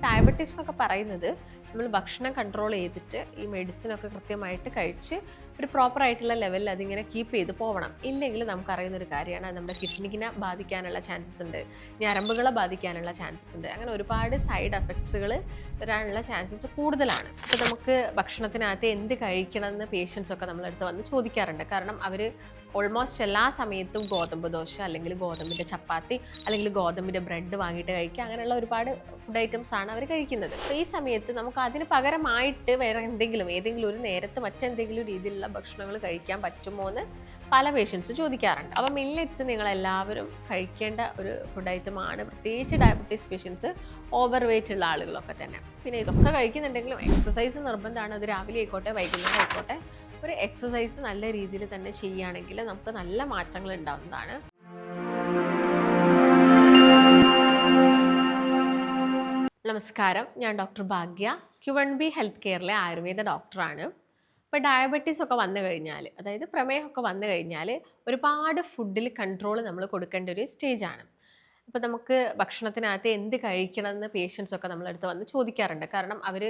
Diabetes എന്നൊക്കെ പറയുന്നത് നമ്മൾ ഭക്ഷണം കൺട്രോൾ ചെയ്തിട്ട് ഈ മെഡിസിനൊക്കെ കൃത്യമായിട്ട് കഴിച്ച് ഒരു പ്രോപ്പർ ആയിട്ടുള്ള ലെവലിൽ അതിങ്ങനെ കീപ്പ് ചെയ്ത് പോകണം. ഇല്ലെങ്കിൽ നമുക്കറിയുന്ന ഒരു കാര്യമാണ്, നമ്മുടെ കിഡ്നിക്കിനെ ബാധിക്കാനുള്ള ചാൻസസ് ഉണ്ട്, ഞരമ്പുകളെ ബാധിക്കാനുള്ള ചാൻസസ് ഉണ്ട്. അങ്ങനെ ഒരുപാട് സൈഡ് എഫക്ട്സുകൾ വരാനുള്ള ചാൻസസ് കൂടുതലാണ്. അപ്പോൾ നമുക്ക് ഭക്ഷണത്തിനകത്ത് എന്ത് കഴിക്കണം എന്ന് പേഷ്യൻസ് ഒക്കെ നമ്മളടുത്ത് വന്ന് ചോദിക്കാറുണ്ട്. കാരണം അവർ ഓൾമോസ്റ്റ് എല്ലാ സമയത്തും ഗോതമ്പ് ദോശ അല്ലെങ്കിൽ ഗോതമ്പിൻ്റെ ചപ്പാത്തി അല്ലെങ്കിൽ ഗോതമ്പിൻ്റെ ബ്രെഡ് വാങ്ങിയിട്ട് കഴിക്കുക, അങ്ങനെയുള്ള ഒരുപാട് ഫുഡ് ഐറ്റംസ് ആണ് അവർ കഴിക്കുന്നത്. അപ്പോൾ ഈ സമയത്ത് നമുക്ക് അതിന് പകരമായിട്ട് വേറെ ഏതെങ്കിലും ഒരു നേരത്ത് മറ്റെന്തെങ്കിലും രീതിയിലുള്ള ഭക്ഷണങ്ങൾ കഴിക്കാൻ പറ്റുമോ എന്ന് പല പേഷ്യൻസ് ചോദിക്കാറുണ്ട്. അപ്പോൾ മില്ലറ്റ്സ് നിങ്ങളെല്ലാവരും കഴിക്കേണ്ട ഒരു ഫുഡ് ഐറ്റമാണ്, പ്രത്യേകിച്ച് ഡയബറ്റീസ് പേഷ്യൻസ്, ഓവർ വെയിറ്റ് ഉള്ള ആളുകളൊക്കെ തന്നെ. പിന്നെ ഇതൊക്കെ കഴിക്കുന്നുണ്ടെങ്കിലും എക്സസൈസ് നിർബന്ധമാണ്. അത് രാവിലെ ആയിക്കോട്ടെ വൈകുന്നേരം ആയിക്കോട്ടെ, ഒരു എക്സസൈസ് നല്ല രീതിയിൽ തന്നെ ചെയ്യുകയാണെങ്കിൽ നമുക്ക് നല്ല മാറ്റങ്ങൾ ഉണ്ടാവുന്നതാണ്. നമസ്കാരം, ഞാൻ ഡോക്ടർ ഭാഗ്യ, Q1B ഹെൽത്ത് കെയറിലെ ആയുർവേദ ഡോക്ടറാണ്. ഇപ്പോൾ ഡയബറ്റീസ് ഒക്കെ വന്നു കഴിഞ്ഞാൽ, അതായത് പ്രമേഹമൊക്കെ വന്നു കഴിഞ്ഞാൽ ഒരുപാട് ഫുഡിൽ കൺട്രോൾ നമ്മൾ കൊടുക്കേണ്ട ഒരു സ്റ്റേജാണ്. അപ്പോൾ നമുക്ക് ഭക്ഷണത്തിനകത്ത് എന്ത് കഴിക്കണം എന്ന് പേഷ്യൻസ് ഒക്കെ നമ്മളടുത്ത് വന്ന് ചോദിക്കാറുണ്ട്. കാരണം അവർ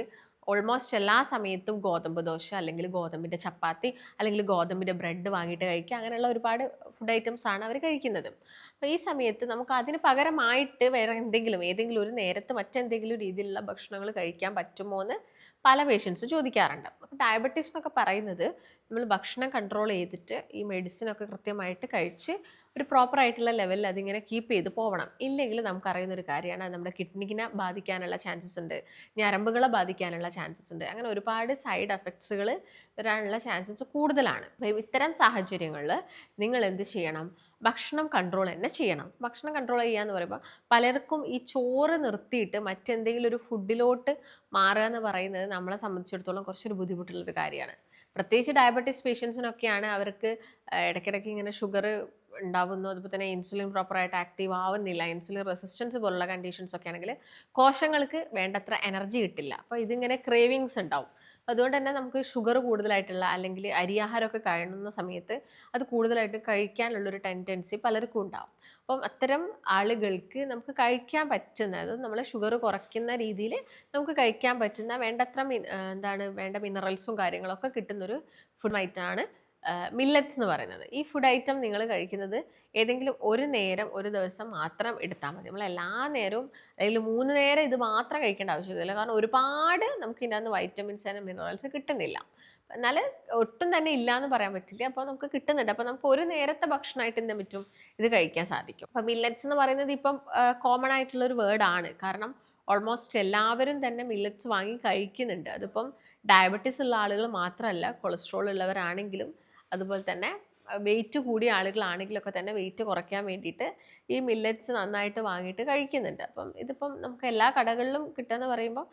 ഓൾമോസ്റ്റ് എല്ലാ സമയത്തും ഗോതമ്പ് ദോശ അല്ലെങ്കിൽ ഗോതമ്പിൻ്റെ ചപ്പാത്തി അല്ലെങ്കിൽ ഗോതമ്പിൻ്റെ ബ്രെഡ് വാങ്ങിയിട്ട് കഴിക്കുക, അങ്ങനെയുള്ള ഒരുപാട് ഫുഡ് ഐറ്റംസ് ആണ് അവർ കഴിക്കുന്നത്. അപ്പോൾ ഈ സമയത്ത് നമുക്ക് അതിന് പകരമായിട്ട് വേറെ ഏതെങ്കിലും ഒരു നേരത്ത് മറ്റെന്തെങ്കിലും രീതിയിലുള്ള ഭക്ഷണങ്ങൾ കഴിക്കാൻ പറ്റുമോ എന്ന് പല പേഷ്യൻസ് ചോദിക്കാറുണ്ട്. അപ്പോൾ ഡയബറ്റീസ് എന്നൊക്കെ പറയുന്നത് നമ്മൾ ഭക്ഷണം കൺട്രോൾ ചെയ്തിട്ട് ഈ മെഡിസിനൊക്കെ കൃത്യമായിട്ട് കഴിച്ച് ഒരു പ്രോപ്പർ ആയിട്ടുള്ള ലെവലിൽ അതിങ്ങനെ കീപ്പ് ചെയ്ത് പോകണം. ഇല്ലെങ്കിൽ നമുക്കറിയുന്ന ഒരു കാര്യമാണ്, നമ്മുടെ കിഡ്നിക്കിനെ ബാധിക്കാനുള്ള ചാൻസസ് ഉണ്ട്, ഞരമ്പുകളെ ബാധിക്കാനുള്ള ചാൻസസ് ഉണ്ട്. അങ്ങനെ ഒരുപാട് സൈഡ് എഫക്ട്സുകൾ വരാനുള്ള ചാൻസസ് കൂടുതലാണ്. അപ്പോൾ ഇത്തരം സാഹചര്യങ്ങളിൽ നിങ്ങൾ എന്ത് ചെയ്യണം? ഭക്ഷണം കൺട്രോൾ തന്നെ ചെയ്യണം. ഭക്ഷണം കൺട്രോൾ ചെയ്യുക എന്ന് പറയുമ്പോൾ പലർക്കും ഈ ചോറ് നിർത്തിയിട്ട് മറ്റെന്തെങ്കിലും ഒരു ഫുഡിലോട്ട് മാറുക എന്ന് പറയുന്നത് നമ്മളെ സംബന്ധിച്ചിടത്തോളം കുറച്ചൊരു ബുദ്ധിമുട്ടുള്ളൊരു കാര്യമാണ്. പ്രത്യേകിച്ച് ഡയബറ്റീസ് പേഷ്യൻസിനൊക്കെയാണ് അവർക്ക് ഇടയ്ക്കിടയ്ക്ക് ഇങ്ങനെ ഷുഗർ ഉണ്ടാവുന്നു, അതുപോലെ തന്നെ ഇൻസുലിൻ പ്രോപ്പറായിട്ട് ആക്റ്റീവ് ആവുന്നില്ല, ഇൻസുലിൻ റെസിസ്റ്റൻസ് പോലുള്ള കണ്ടീഷൻസ് ഒക്കെ ആണെങ്കിൽ കോശങ്ങൾക്ക് വേണ്ടത്ര എനർജി കിട്ടില്ല. അപ്പോൾ ഇതിങ്ങനെ ക്രേവിങ്സ് ഉണ്ടാവും. അതുകൊണ്ട് തന്നെ നമുക്ക് ഷുഗർ കൂടുതലായിട്ടുള്ള അല്ലെങ്കിൽ അരിയാഹാരമൊക്കെ കഴിയുന്ന സമയത്ത് അത് കൂടുതലായിട്ട് കഴിക്കാനുള്ളൊരു ടെൻഡൻസി പലർക്കും ഉണ്ടാവും. അപ്പം അത്തരം ആളുകൾക്ക് നമുക്ക് കഴിക്കാൻ പറ്റുന്നത്, നമ്മളെ ഷുഗർ കുറയ്ക്കുന്ന രീതിയിൽ നമുക്ക് കഴിക്കാൻ പറ്റുന്ന വേണ്ടത്ര വേണ്ട മിനറൽസും കാര്യങ്ങളൊക്കെ കിട്ടുന്നൊരു ഫുഡ് ഐറ്റമാണ് മില്ലറ്റ്സ് എന്ന് പറയുന്നത്. ഈ ഫുഡ് ഐറ്റം നിങ്ങൾ കഴിക്കുന്നത് ഏതെങ്കിലും ഒരു നേരം ഒരു ദിവസം മാത്രം എടുത്താൽ മതി. നമ്മൾ എല്ലാ നേരവും അല്ലെങ്കിൽ 3 നേരം ഇത് മാത്രം കഴിക്കേണ്ട ആവശ്യമില്ല. കാരണം ഒരുപാട് നമുക്ക് ഇതിനകത്ത് വൈറ്റമിൻസ് ആൻഡ് മിനറൽസ് കിട്ടുന്നില്ല. എന്നാൽ ഒട്ടും തന്നെ ഇല്ല എന്ന് പറയാൻ പറ്റില്ല. അപ്പോൾ നമുക്ക് കിട്ടുന്നുണ്ട്. അപ്പോൾ നമുക്ക് ഒരു നേരത്തെ ഭക്ഷണമായിട്ട് എന്ത് പറ്റും, ഇത് കഴിക്കാൻ സാധിക്കും. അപ്പോൾ മില്ലറ്റ്സ് എന്ന് പറയുന്നത് ഇപ്പം കോമൺ ആയിട്ടുള്ളൊരു വേർഡാണ്. കാരണം ഓൾമോസ്റ്റ് എല്ലാവരും തന്നെ മില്ലറ്റ്സ് വാങ്ങി കഴിക്കുന്നുണ്ട്. അതിപ്പം ഡയബറ്റീസ് ഉള്ള ആളുകൾ മാത്രമല്ല, കൊളസ്ട്രോൾ ഉള്ളവരാണെങ്കിലും അതുപോലെ തന്നെ വെയിറ്റ് കൂടിയ ആളുകളാണെങ്കിലൊക്കെ തന്നെ വെയിറ്റ് കുറയ്ക്കാൻ വേണ്ടിയിട്ട് ഈ മില്ലറ്റ്സ് നന്നായിട്ട് വാങ്ങിയിട്ട് കഴിക്കുന്നുണ്ട്. അപ്പം ഇതിപ്പം നമുക്ക് എല്ലാ കടകളിലും കിട്ടുകയെന്ന് പറയുമ്പോൾ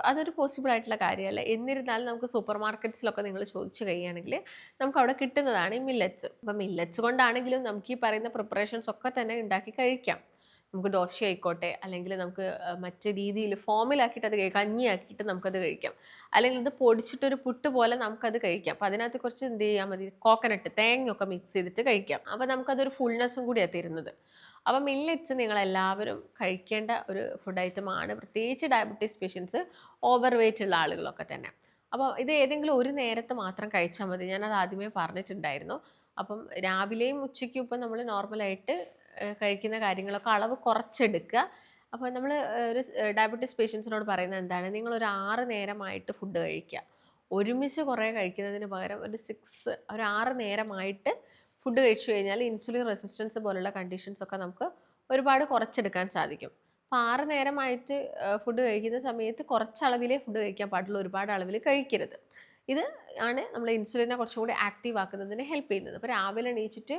അതൊരു പോസിബിൾ ആയിട്ടുള്ള കാര്യമല്ല. എന്നിരുന്നാലും നമുക്ക് സൂപ്പർ മാർക്കറ്റ്സിലൊക്കെ നിങ്ങൾ ചോദിച്ചു കഴിയുകയാണെങ്കിൽ നമുക്ക് അവിടെ കിട്ടുന്നതാണ് ഈ മില്ലറ്റ്സ്. അപ്പം മില്ലറ്റ്സ് കൊണ്ടാണെങ്കിലും നമുക്ക് ഈ പറയുന്ന പ്രിപ്പറേഷൻസ് ഒക്കെ തന്നെ ഉണ്ടാക്കി കഴിക്കാം. നമുക്ക് ദോശ ആയിക്കോട്ടെ, അല്ലെങ്കിൽ നമുക്ക് മറ്റു രീതിയിൽ ഫോമിലാക്കിയിട്ട് അത് കഴിക്കാം, കഞ്ഞിയാക്കിയിട്ട് നമുക്കത് കഴിക്കാം, അല്ലെങ്കിൽ ഇത് പൊടിച്ചിട്ടൊരു പുട്ട് പോലെ നമുക്കത് കഴിക്കാം. അപ്പോൾ അതിനകത്ത് കുറച്ച് എന്ത് ചെയ്യാൻ മതി, കോക്കനട്ട് തേങ്ങയൊക്കെ മിക്സ് ചെയ്തിട്ട് കഴിക്കാം. അപ്പോൾ നമുക്കതൊരു ഫുൾനെസ്സും കൂടിയാണ് തരുന്നത്. അപ്പോൾ മില്ലറ്റ്സ് നിങ്ങളെല്ലാവരും കഴിക്കേണ്ട ഒരു ഫുഡ് ഐറ്റമാണ്, പ്രത്യേകിച്ച് ഡയബറ്റീസ് പേഷ്യൻസ്, ഓവർ വെയിറ്റ് ഉള്ള ആളുകളൊക്കെ തന്നെ. അപ്പോൾ ഇത് ഏതെങ്കിലും ഒരു നേരത്ത് മാത്രം കഴിച്ചാൽ മതി. ഞാനത് ആദ്യമേ പറഞ്ഞിട്ടുണ്ടായിരുന്നു. അപ്പം രാവിലെയും ഉച്ചയ്ക്കും ഇപ്പം നമ്മൾ നോർമലായിട്ട് കഴിക്കുന്ന കാര്യങ്ങളൊക്കെ അളവ് കുറച്ചെടുക്കുക. അപ്പോൾ നമ്മൾ ഒരു ഡയബറ്റീസ് പേഷ്യൻസിനോട് പറയുന്നത് എന്താണ്, നിങ്ങളൊരു 6 നേരമായിട്ട് ഫുഡ് കഴിക്കുക. ഒരുമിച്ച് കുറേ കഴിക്കുന്നതിന് പകരം ഒരു 6 നേരമായിട്ട് ഫുഡ് കഴിച്ചു കഴിഞ്ഞാൽ ഇൻസുലിൻ റെസിസ്റ്റൻസ് പോലുള്ള കണ്ടീഷൻസൊക്കെ നമുക്ക് ഒരുപാട് കുറച്ചെടുക്കാൻ സാധിക്കും. അപ്പോൾ 6 നേരമായിട്ട് ഫുഡ് കഴിക്കുന്ന സമയത്ത് കുറച്ചളവിലേ ഫുഡ് കഴിക്കാൻ പാടുള്ളൂ, ഒരുപാട് അളവിൽ കഴിക്കരുത്. ഇത് ആണ് നമ്മൾ ഇൻസുലിനെ കുറച്ചും കൂടി ആക്റ്റീവ് ആക്കുന്നതിന് ഹെൽപ്പ് ചെയ്യുന്നത്. അപ്പോൾ രാവിലെ എണീച്ചിട്ട്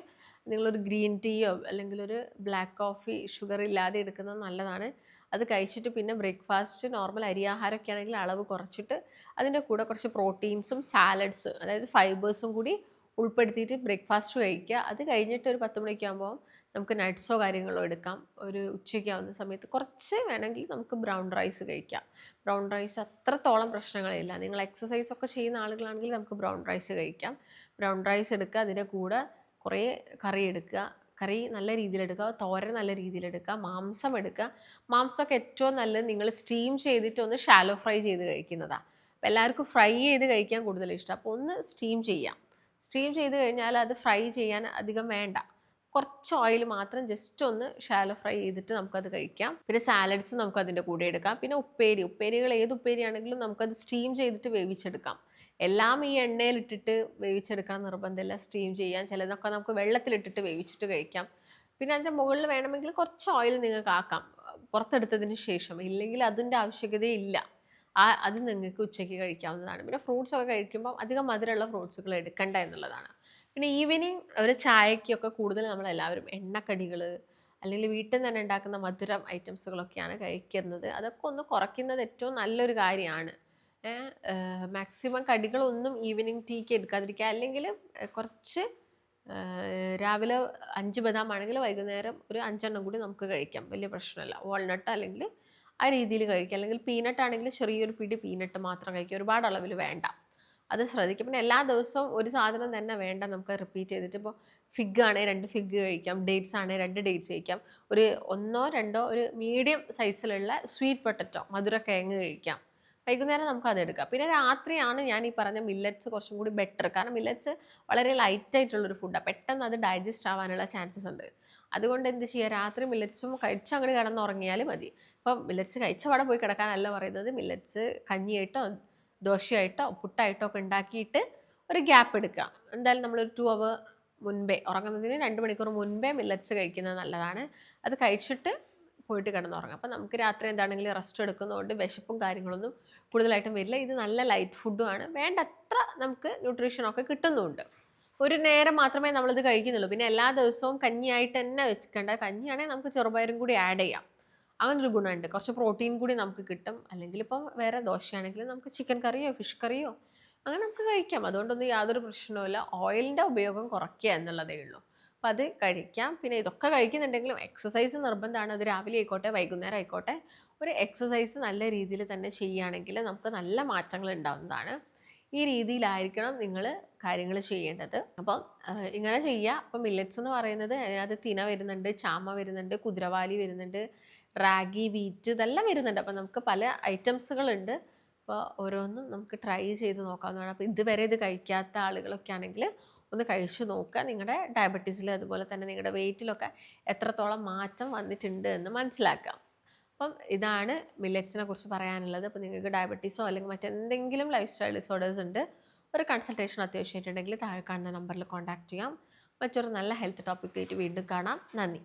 നിങ്ങളൊരു ഗ്രീൻ ടീയോ അല്ലെങ്കിൽ ഒരു ബ്ലാക്ക് കോഫി ഷുഗർ ഇല്ലാതെ എടുക്കുന്നത് നല്ലതാണ്. അത് കഴിച്ചിട്ട് പിന്നെ ബ്രേക്ക്ഫാസ്റ്റ് നോർമൽ അരിയാഹാരമൊക്കെ ആണെങ്കിൽ അളവ് കുറച്ചിട്ട് അതിൻ്റെ കൂടെ കുറച്ച് പ്രോട്ടീൻസും സാലഡ്സ്, അതായത് ഫൈബേഴ്സും കൂടി ഉൾപ്പെടുത്തിയിട്ട് ബ്രേക്ക്ഫാസ്റ്റ് കഴിക്കുക. അത് കഴിഞ്ഞിട്ട് ഒരു 10 മണിയൊക്കെ ആകുമ്പോൾ നമുക്ക് നട്ട്സോ കാര്യങ്ങളോ എടുക്കാം. ഒരു ഉച്ചയ്ക്ക് ആവുന്ന സമയത്ത് കുറച്ച് വേണമെങ്കിൽ നമുക്ക് ബ്രൗൺ റൈസ് കഴിക്കാം. ബ്രൗൺ റൈസ് അത്രത്തോളം പ്രശ്നങ്ങളില്ല. നിങ്ങൾ എക്സസൈസ് ഒക്കെ ചെയ്യുന്ന ആളുകളാണെങ്കിൽ നമുക്ക് ബ്രൗൺ റൈസ് കഴിക്കാം. ബ്രൗൺ റൈസ് എടുക്കുക, അതിൻ്റെ കൂടെ കുറേ കറി എടുക്കുക, കറി നല്ല രീതിയിലെടുക്കുക, തോരൻ നല്ല രീതിയിലെടുക്കുക, മാംസം എടുക്കുക. മാംസമൊക്കെ ഏറ്റവും നല്ലത് നിങ്ങൾ സ്റ്റീം ചെയ്തിട്ട് ഒന്ന് ഷാലോ ഫ്രൈ ചെയ്ത് കഴിക്കുന്നതാണ്. അപ്പോൾ എല്ലാവർക്കും ഫ്രൈ ചെയ്ത് കഴിക്കാൻ കൂടുതൽ ഇഷ്ടം. അപ്പോൾ ഒന്ന് സ്റ്റീം ചെയ്യാം. സ്റ്റീം ചെയ്ത് കഴിഞ്ഞാൽ അത് ഫ്രൈ ചെയ്യാൻ അധികം വേണ്ട. കുറച്ച് ഓയിൽ മാത്രം ജസ്റ്റ് ഒന്ന് ഷാലോ ഫ്രൈ ചെയ്തിട്ട് നമുക്കത് കഴിക്കാം. പിന്നെ സാലഡ്സ് നമുക്ക് അതിൻ്റെ കൂടെ എടുക്കാം. പിന്നെ ഉപ്പേരികൾ ഏത് ഉപ്പേരിയാണെങ്കിലും നമുക്കത് സ്റ്റീം ചെയ്തിട്ട് വേവിച്ചെടുക്കാം. എല്ലാം ഈ എണ്ണയിലിട്ടിട്ട് വേവിച്ചെടുക്കണം നിർബന്ധമില്ല. സ്റ്റീം ചെയ്യാം. ചിലതൊക്കെ നമുക്ക് വെള്ളത്തിലിട്ടിട്ട് വേവിച്ചിട്ട് കഴിക്കാം. പിന്നെ അതിൻ്റെ മുകളിൽ വേണമെങ്കിൽ കുറച്ച് ഓയിൽ നിങ്ങൾക്ക് ആക്കാം പുറത്തെടുത്തതിന് ശേഷം. ഇല്ലെങ്കിൽ അതിൻ്റെ ആവശ്യകതയില്ല. അത് നിങ്ങൾക്ക് ഉച്ചയ്ക്ക് കഴിക്കാവുന്നതാണ്. പിന്നെ ഫ്രൂട്ട്സ് ഒക്കെ കഴിക്കുമ്പോൾ അധികം മധുരമുള്ള ഫ്രൂട്ട്സുകൾ എടുക്കണ്ട എന്നുള്ളതാണ്. പിന്നെ ഈവനിങ് ഒരു ചായക്കൊക്കെ കൂടുതൽ നമ്മളെല്ലാവരും എണ്ണക്കടികൾ അല്ലെങ്കിൽ വീട്ടിൽ നിന്ന് തന്നെ ഉണ്ടാക്കുന്ന മധുരം ഐറ്റംസുകളൊക്കെയാണ് കഴിക്കുന്നത്. അതൊക്കെ ഒന്ന് കുറയ്ക്കുന്നത് ഏറ്റവും നല്ലൊരു കാര്യമാണ്. മാക്സിമം കടികളൊന്നും ഈവനിങ് ടീക്ക് എടുക്കാതിരിക്കുക. അല്ലെങ്കിൽ കുറച്ച് രാവിലെ 5 ബദാം ആണെങ്കിൽ വൈകുന്നേരം ഒരു 5 കൂടി നമുക്ക് കഴിക്കാം. വലിയ പ്രശ്നമില്ല. വാൾനട്ട് അല്ലെങ്കിൽ ആ രീതിയിൽ കഴിക്കുക. അല്ലെങ്കിൽ പീനട്ട് ആണെങ്കിൽ ചെറിയൊരു പിടി പീനട്ട് മാത്രം കഴിക്കുക. ഒരുപാട് അളവിൽ വേണ്ട. അത് ശ്രദ്ധിക്കും. പിന്നെ എല്ലാ ദിവസവും ഒരു സാധനം തന്നെ വേണ്ട. നമുക്ക് റിപ്പീറ്റ് ചെയ്തിട്ട് ഇപ്പോൾ ഫിഗ് ആണെങ്കിൽ 2 ഫിഗ് കഴിക്കാം. ഡേറ്റ്സ് ആണെങ്കിൽ 2 ഡേറ്റ്സ് കഴിക്കാം. ഒരു 1 2 ഒരു മീഡിയം സൈസിലുള്ള സ്വീറ്റ് പൊട്ടറ്റോ മധുരക്കിഴങ്ങ് കഴിക്കാം. വൈകുന്നേരം നമുക്ക് അതെടുക്കാം. പിന്നെ രാത്രിയാണ് ഞാൻ ഈ പറഞ്ഞ മില്ലറ്റ്സ് കുറച്ചും കൂടി ബെറ്റർ. കാരണം മില്ലറ്റ്സ് വളരെ ലൈറ്റ് ആയിട്ടുള്ളൊരു ഫുഡാണ്. പെട്ടെന്ന് അത് ഡൈജസ്റ്റ് ആവാനുള്ള ചാൻസസ് ഉണ്ട്. അതുകൊണ്ട് എന്ത് ചെയ്യുക, രാത്രി മില്ലറ്റ്സും കഴിച്ച് അങ്ങോട്ട് കിടന്നുറങ്ങിയാൽ മതി. ഇപ്പം മില്ലറ്റ്സ് കഴിച്ച പാടെ പോയി കിടക്കാനല്ല പറയുന്നത്. മില്ലറ്റ്സ് കഞ്ഞിയായിട്ടോ ദോശയായിട്ടോ പുട്ടായിട്ടോ ഒക്കെ ഉണ്ടാക്കിയിട്ട് ഒരു ഗ്യാപ്പ് എടുക്കുക. എന്തായാലും നമ്മളൊരു 2 അവർ മുൻപേ, ഉറങ്ങുന്നതിന് 2 മണിക്കൂർ മുൻപേ മില്ലറ്റ്സ് കഴിക്കുന്നത് നല്ലതാണ്. അത് കഴിച്ചിട്ട് പോയിട്ട് കിടന്നുറങ്ങും. അപ്പം നമുക്ക് രാത്രി എന്താണെങ്കിലും റെസ്റ്റ് എടുക്കുന്നതുകൊണ്ട് വിശപ്പും കാര്യങ്ങളൊന്നും കൂടുതലായിട്ടും വരില്ല. ഇത് നല്ല ലൈറ്റ് ഫുഡുമാണ്. വേണ്ടത്ര നമുക്ക് ന്യൂട്രീഷനൊക്കെ കിട്ടുന്നുമുണ്ട്. ഒരു നേരം മാത്രമേ നമ്മളിത് കഴിക്കുന്നുള്ളൂ. പിന്നെ എല്ലാ ദിവസവും കഞ്ഞിയായിട്ട് തന്നെ വെക്കേണ്ട. കഞ്ഞിയാണെങ്കിൽ നമുക്ക് ചെറുപയറും കൂടി ആഡ് ചെയ്യാം. അങ്ങനൊരു ഗുണമുണ്ട്. കുറച്ച് പ്രോട്ടീൻ കൂടി നമുക്ക് കിട്ടും. അല്ലെങ്കിൽ ഇപ്പം വേറെ ദോശയാണെങ്കിൽ നമുക്ക് ചിക്കൻ കറിയോ ഫിഷ് കറിയോ അങ്ങനെ നമുക്ക് കഴിക്കാം. അതുകൊണ്ടൊന്നും യാതൊരു പ്രശ്നവുമില്ല. ഓയിലിൻ്റെ ഉപയോഗം കുറയ്ക്കുക എന്നുള്ളതേ ഉള്ളൂ. അപ്പോൾ അത് കഴിക്കാം. പിന്നെ ഇതൊക്കെ കഴിക്കുന്നുണ്ടെങ്കിലും എക്സസൈസ് നിർബന്ധമാണ്. അത് രാവിലെ ആയിക്കോട്ടെ വൈകുന്നേരം ആയിക്കോട്ടെ ഒരു എക്സസൈസ് നല്ല രീതിയിൽ തന്നെ ചെയ്യുകയാണെങ്കിൽ നമുക്ക് നല്ല മാറ്റങ്ങൾ ഉണ്ടാവുന്നതാണ്. ഈ രീതിയിലായിരിക്കണം നിങ്ങൾ കാര്യങ്ങൾ ചെയ്യേണ്ടത്. അപ്പം ഇങ്ങനെ ചെയ്യുക. അപ്പം മില്ലറ്റ്സ് എന്ന് പറയുന്നത് അതിനകത്ത് തിന വരുന്നുണ്ട്, ചാമ വരുന്നുണ്ട്, കുതിരവാലി വരുന്നുണ്ട്, റാഗി, വീറ്റ് ഇതെല്ലാം വരുന്നുണ്ട്. അപ്പം നമുക്ക് പല ഐറ്റംസുകളുണ്ട്. അപ്പോൾ ഓരോന്നും നമുക്ക് ട്രൈ ചെയ്ത് നോക്കാവുന്നതാണ്. അപ്പോൾ ഇതുവരെ ഇത് കഴിക്കാത്ത ആളുകളൊക്കെ ആണെങ്കിൽ ഒന്ന് കഴിച്ചു നോക്കുക. നിങ്ങളുടെ ഡയബറ്റീസിൽ അതുപോലെ തന്നെ നിങ്ങളുടെ വെയിറ്റിലൊക്കെ എത്രത്തോളം മാറ്റം വന്നിട്ടുണ്ട് എന്ന് മനസ്സിലാക്കാം. അപ്പം ഇതാണ് മില്ലറ്റ്സിനെ കുറിച്ച് പറയാനുള്ളത്. അപ്പോൾ നിങ്ങൾക്ക് ഡയബറ്റീസോ അല്ലെങ്കിൽ മറ്റെന്തെങ്കിലും ലൈഫ് സ്റ്റൈൽ ഡിസോർഡേഴ്സ് ഉണ്ട്, ഒരു കൺസൾട്ടേഷൻ അത്യാവശ്യമായിട്ടുണ്ടെങ്കിൽ താഴെ കാണുന്ന നമ്പറിൽ കോൺടാക്റ്റ് ചെയ്യാം. മറ്റൊരു നല്ല ഹെൽത്ത് ടോപ്പിക്കായിട്ട് വീണ്ടും കാണാം. നന്ദി.